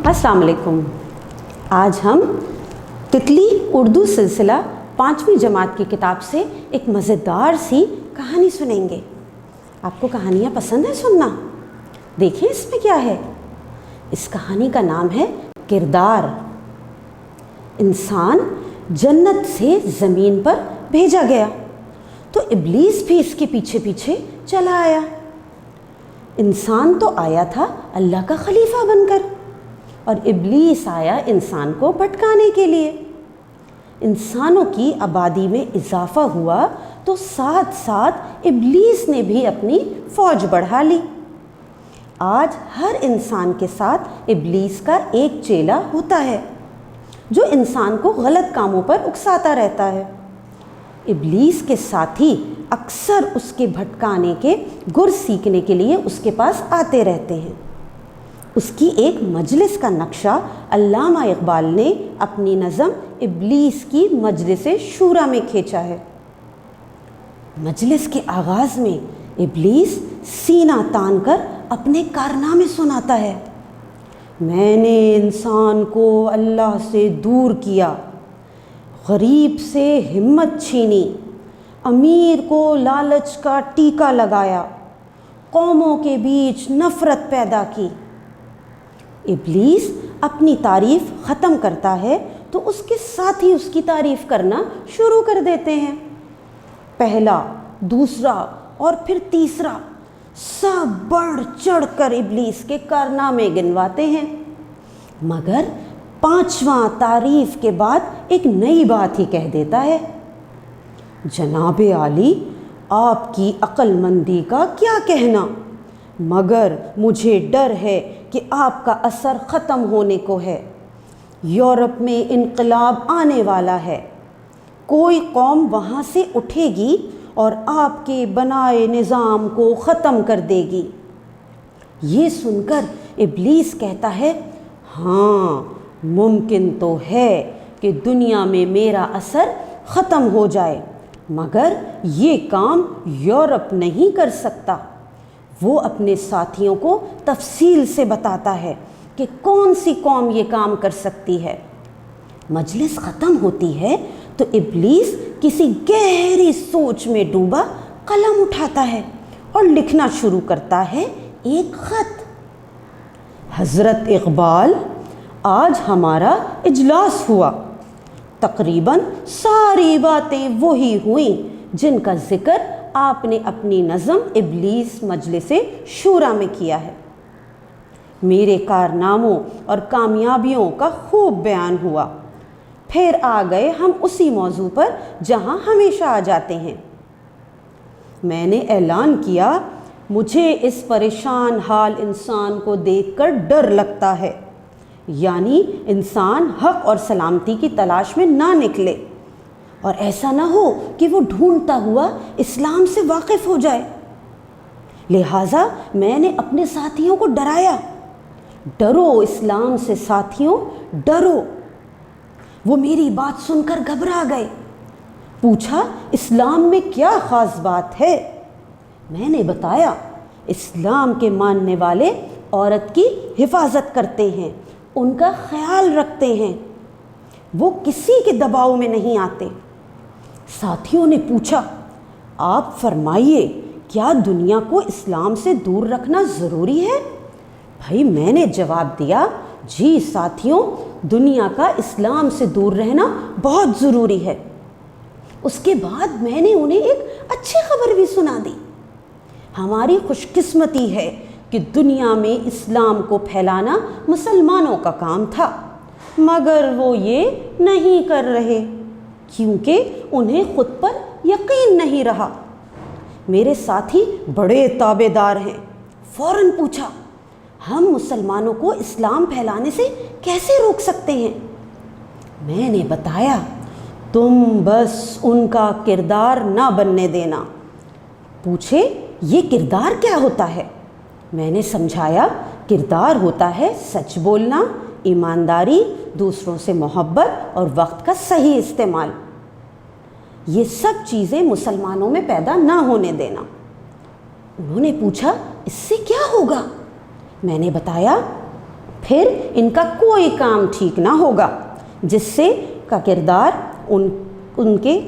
अस्सलाम वालेकुम। आज हम तितली उर्दू सिलसिला 5वीं जमात की किताब से एक मज़ेदार सी कहानी सुनेंगे। आपको कहानियाँ पसंद है सुनना? देखिए इसमें क्या है। इस कहानी का नाम है किरदार। इंसान जन्नत से ज़मीन पर भेजा गया तो इब्लीस भी इसके पीछे पीछे चला आया। इंसान तो आया था अल्लाह का खलीफा बनकर और इब्लीस आया इंसान को भटकाने के लिए। इंसानों की आबादी में इजाफा हुआ तो साथ साथ इब्लीस ने भी अपनी फ़ौज बढ़ा ली। आज हर इंसान के साथ इब्लीस का एक चेला होता है जो इंसान को गलत कामों पर उकसाता रहता है। इब्लीस के साथी अक्सर उसके भटकाने के गुर सीखने के लिए उसके पास आते रहते हैं। उसकी एक मजलिस का नक्शा अल्लामा इकबाल ने अपनी नज़म इब्लीस की मजलिस शूरा में खींचा है। मजलिस के आगाज़ में इब्लीस सीना तान कर अपने कारनामे सुनाता है। मैंने इंसान को अल्लाह से दूर किया, गरीब से हिम्मत छीनी, अमीर को लालच का टीका लगाया, कौमों के बीच नफ़रत पैदा की। इब्लीस अपनी तारीफ़ ख़त्म करता है तो उसके साथी उसकी तारीफ़ करना शुरू कर देते हैं। पहला, दूसरा और फिर तीसरा सब बढ़ चढ़ कर इब्लीस के कारनामे गिनवाते हैं, मगर 5वां तारीफ़ के बाद एक नई बात ही कह देता है। जनाबे आली, आपकी अक्लमंदी का क्या कहना, मगर मुझे डर है कि आपका असर ख़त्म होने को है। यूरोप में इनकलाब आने वाला है, कोई कौम वहाँ से उठेगी और आपके बनाए निज़ाम को ख़त्म कर देगी। ये सुनकर इब्लीस कहता है, हाँ मुमकिन तो है कि दुनिया में मेरा असर ख़त्म हो जाए, मगर ये काम यूरोप नहीं कर सकता। वो अपने साथियों को तफसील से बताता है कि कौन सी कौम ये काम कर सकती है। मजलिस ख़त्म होती है तो इब्लीस किसी गहरी सोच में डूबा कलम उठाता है और लिखना शुरू करता है एक ख़त। हज़रत इकबाल, आज हमारा इजलास हुआ, तकरीबन सारी बातें वही हुई जिनका ज़िक्र आपने अपनी नज़म इब्लीस मजलिस शूरा में किया है। मेरे कारनामों और कामयाबियों का खूब बयान हुआ। फिर आ गए हम उसी मौजू पर जहाँ हमेशा आ जाते हैं। मैंने ऐलान किया, मुझे इस परेशान हाल इंसान को देखकर डर लगता है, यानी इंसान हक़ और सलामती की तलाश में ना निकले और ऐसा ना हो कि वो ढूंढता हुआ इस्लाम से वाकिफ़ हो जाए। लिहाजा मैंने अपने साथियों को डराया, डरो इस्लाम से साथियों, डरो। वो मेरी बात सुनकर घबरा गए। पूछा, इस्लाम में क्या ख़ास बात है? मैंने बताया, इस्लाम के मानने वाले औरत की हिफाजत करते हैं, उनका ख्याल रखते हैं, वो किसी के दबाव में नहीं आते। साथियों ने पूछा, आप फरमाइए, क्या दुनिया को इस्लाम से दूर रखना ज़रूरी है? भाई मैंने जवाब दिया, जी साथियों, दुनिया का इस्लाम से दूर रहना बहुत ज़रूरी है। उसके बाद मैंने उन्हें एक अच्छी खबर भी सुना दी। हमारी खुशकिस्मती है कि दुनिया में इस्लाम को फैलाना मुसलमानों का काम था, मगर वो ये नहीं कर रहे क्योंकि उन्हें खुद पर यकीन नहीं रहा। मेरे साथी बड़े ताबेदार हैं। फ़ौरन पूछा, हम मुसलमानों को इस्लाम फैलाने से कैसे रोक सकते हैं? मैंने बताया, तुम बस उनका किरदार ना बनने देना। पूछे, ये किरदार क्या होता है? मैंने समझाया, किरदार होता है सच बोलना, ईमानदारी, दूसरों से मोहब्बत और वक्त का सही इस्तेमाल। ये सब चीज़ें मुसलमानों में पैदा ना होने देना। उन्होंने पूछा, اس سے کیا ہوگا؟ میں نے بتایا پھر ان کا کوئی کام ٹھیک نہ ہوگا، جس سے کا کردار ان کے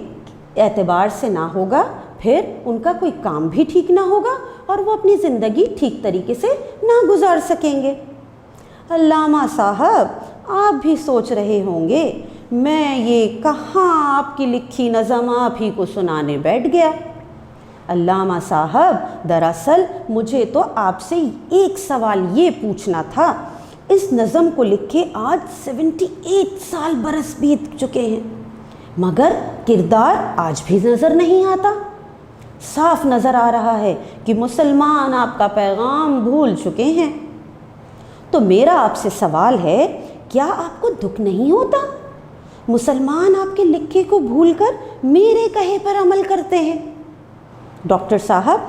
اعتبار سے نہ ہوگا، پھر ان کا کوئی کام بھی ٹھیک نہ ہوگا اور وہ اپنی زندگی ٹھیک طریقے سے نہ گزار سکیں گے۔ علامہ صاحب آپ بھی سوچ رہے ہوں گے میں یہ کہاں آپ کی لکھی نظم آپ ہی کو سنانے بیٹھ گیا۔ علامہ صاحب دراصل مجھے تو آپ سے ایک سوال یہ پوچھنا تھا، اس نظم کو لکھے آج 78 سال برس بیت چکے ہیں، مگر کردار آج بھی نظر نہیں آتا۔ صاف نظر آ رہا ہے کہ مسلمان آپ کا پیغام بھول چکے ہیں۔ تو میرا آپ سے سوال ہے، کیا آپ کو دکھ نہیں ہوتا؟ مسلمان آپ کے لکھے کو بھول کر میرے کہے پر عمل کرتے ہیں۔ ڈاکٹر صاحب